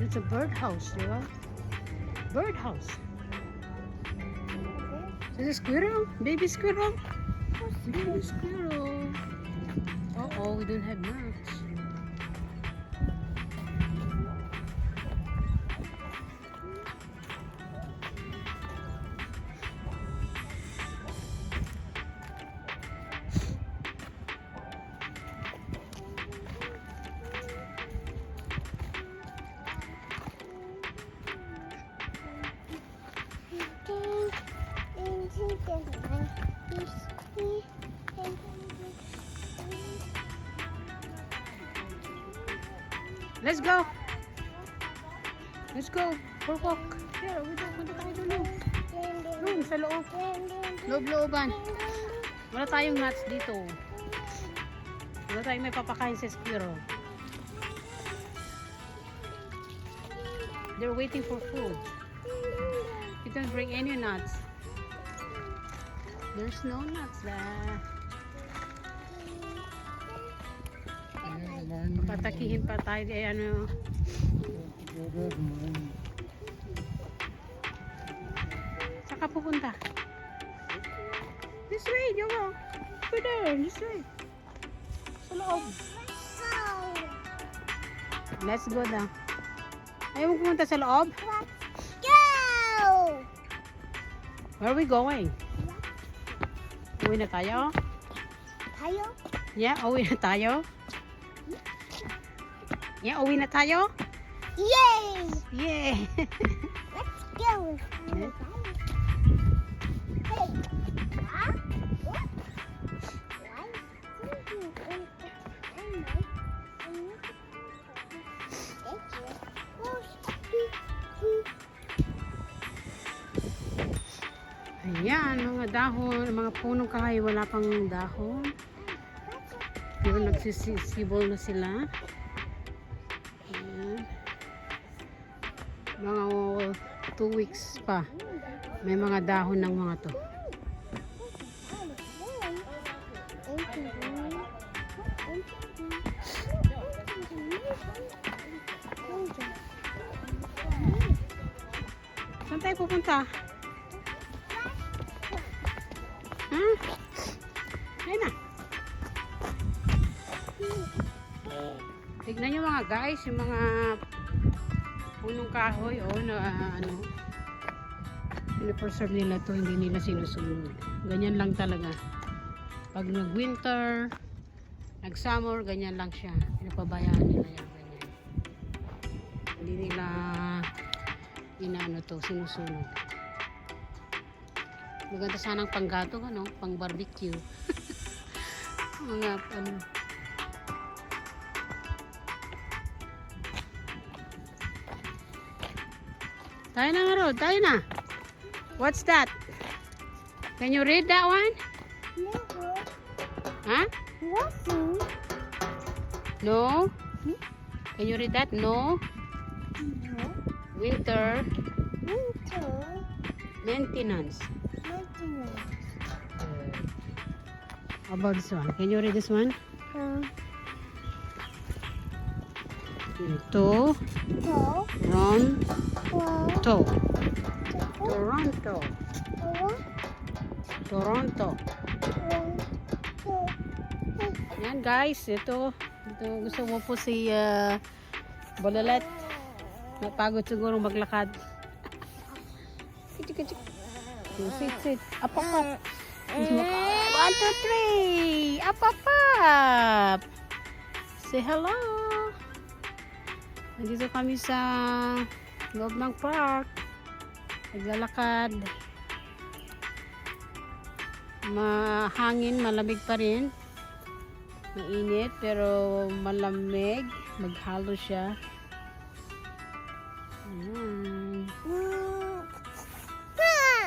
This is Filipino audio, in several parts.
It's a birdhouse, di ba? Birdhouse. There's a squirrel. Baby squirrel. Baby squirrel. Uh-oh, we don't have nuts. Let's go. Let's go. For walk. Here, punta tayo doon. Doon, sa loob. Loob-looban. Wala tayong nuts dito. Wala tayong may papakain sa squirrel. They're waiting for food. You don't bring any nuts. There's no nuts there. Patakihin pa tayo kay ano. Saka pupunta. This way, Jogo. Go there, this way. Sa loob. Let's go na. Ayaw mo pumunta sa loob? Let's go! Where are we going? Uwi na tayo? Tayo? Yeah, uwi na tayo? Yeah, uwi na tayo? Yay! Yeah! Let's go! Yeah. Hey! Huh? What? Why? Ayan, mga dahon, mga punong kahoy, wala pang dahon. Pero nagsisibol na sila. Ayan. Mga 2 weeks pa. May mga dahon ng mga to. Saan tayo pupunta? Hmm? Ayun na. Tignan nyo mga guys, yung mga punong kahoy na ano, pinipreserve nila to, hindi nila sinusunod. Ganyan lang talaga. Pag nag-winter, nag-summer, ganyan lang siya. Pinapabayaan nila yan. Ganyan. Hindi nila inaano to, sinusunod. Maganda sanang panggato, ano, pang barbecue. Mga ano. Tayo na nga road, tayo na. What's that? Can you read that one? No. Huh? Nothing. No? Can you read that? No. No. Winter Winter. maintenance. Maintenance. How about this one? Can you read this one? To Go. Ron Go. to Toronto. Toronto. Yan guys, ito gusto mo po si Bolalet. Napagod siguro maglakad. Sit. Up. 1, 2, 3. Up. Say hello. Nandito kami sa loob ng park. Naglalakad. Mahangin, malamig pa rin. Mainit, pero malamig. Maghalo siya. Ayan.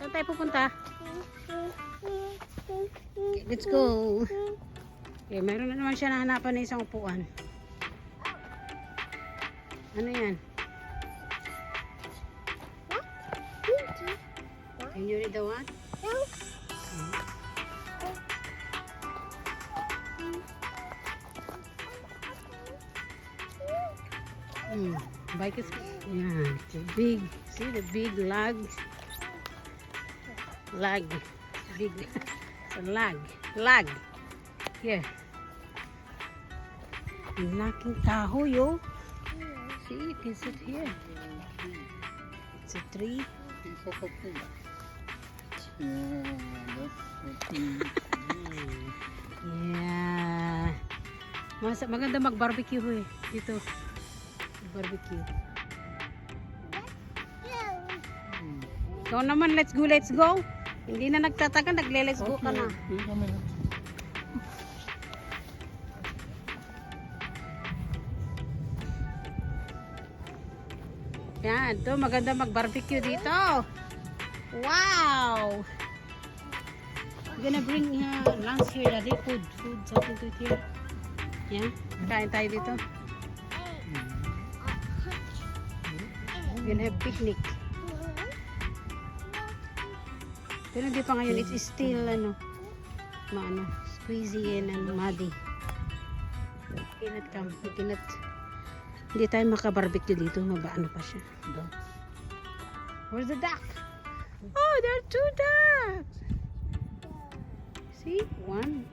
Saan tayo pupunta? Okay, let's go. Okay, mayroon na naman siya nahanapan na isang upuan. Ano yan? Can you read the one? Bike is, yeah, it's a big, see the big lag, big, it's a lag, here. Ang laking kahoy, oh. See, you can sit here. It's a tree. Piece of a tree. Yeah, that's a tree. Yeah. Maganda mag-barbecue eh. Dito. Barbecue. Ikaw naman, let's go. Hindi na nagtataga, nagle-let's go ka na. Wait a minute. Yan, to maganda mag-barbecue dito. Wow! We're gonna bring lunch here, daddy. Food, something to eat here. Yan, kain tayo dito. We're gonna have picnic. Pero hindi pa ngayon, it's still squeezy and muddy. Hindi tayo maka-barbecue dito, mabaano pa siya. Where's the duck? Oh, there are 2 ducks. See? 1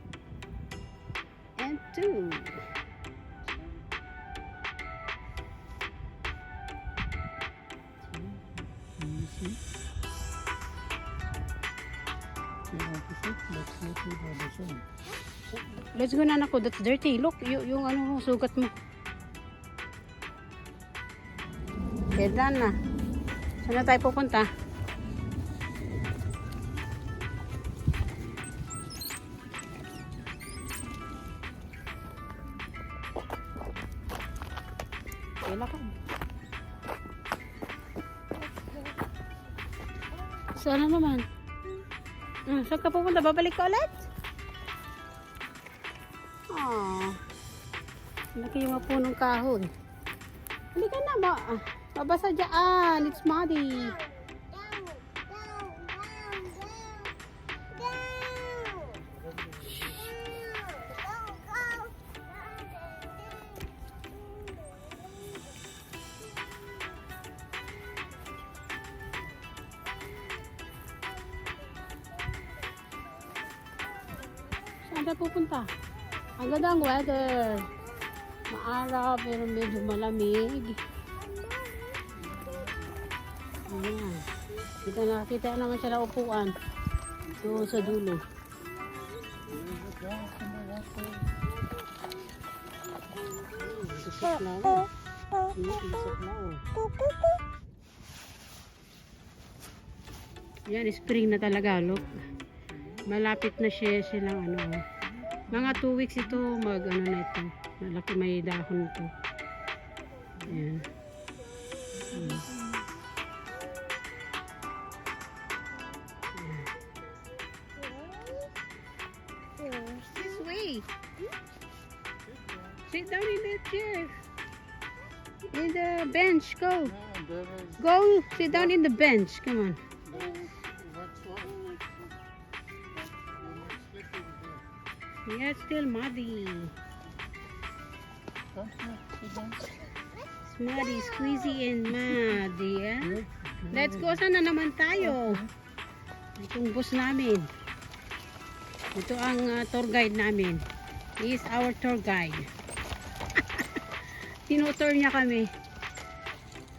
and 2. Let's go na nako, that's dirty. Look, yung sugat mo. Okay, done na. Saan na tayo pupunta? Lakad. Saan na naman? Saan ka pupunta? Babalik ka ulit? Aww. Laki yung punong kahoy. Hindi ka na. Mabasa dyan. It's muddy. Saan tayo pupunta? Ang ganda ang weather. Maaraw pero medyo malamig. Ayan. Kita naman siya na upuan. So sa dulo. Yan, spring na talaga, look. Malapit na silang mga 2 weeks ito na ito. Malaki, may dahon ito. Ayan. This way. Sit down in the chair. In the bench, go. Go, sit down in the bench. Come on. Yeah, it's still muddy. It's muddy, squeezy and muddy. Yeah? Let's go. Sana naman tayo. Itong bus namin. Ito ang tour guide namin. He is our tour guide. Tinutour niya kami.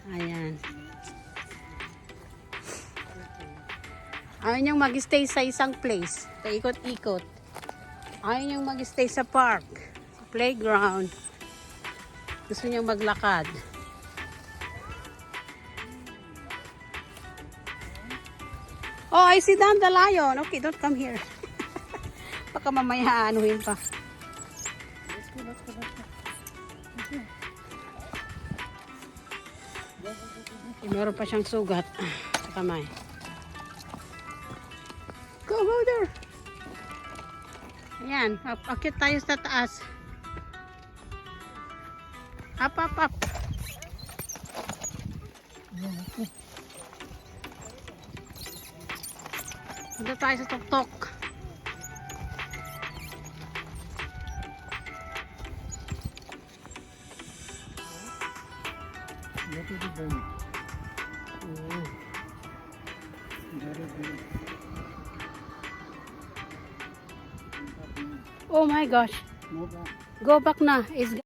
Ayan. Ayaw niyang mag-stay sa isang place. Paikot-ikot. Ayaw niyang mag-stay sa park. Sa playground. Gusto niyang maglakad. Oh, I see down the lion. Okay, don't come here. Baka mamaya anuhin pa. Let's go. Meron pa siyang sugat sa kamay. Go there. Ayan, akit tayo sa taas. Up. Punta tayo sa tuktok. to the bank. Mm. Very good. Oh my gosh. No back. Go back na. It's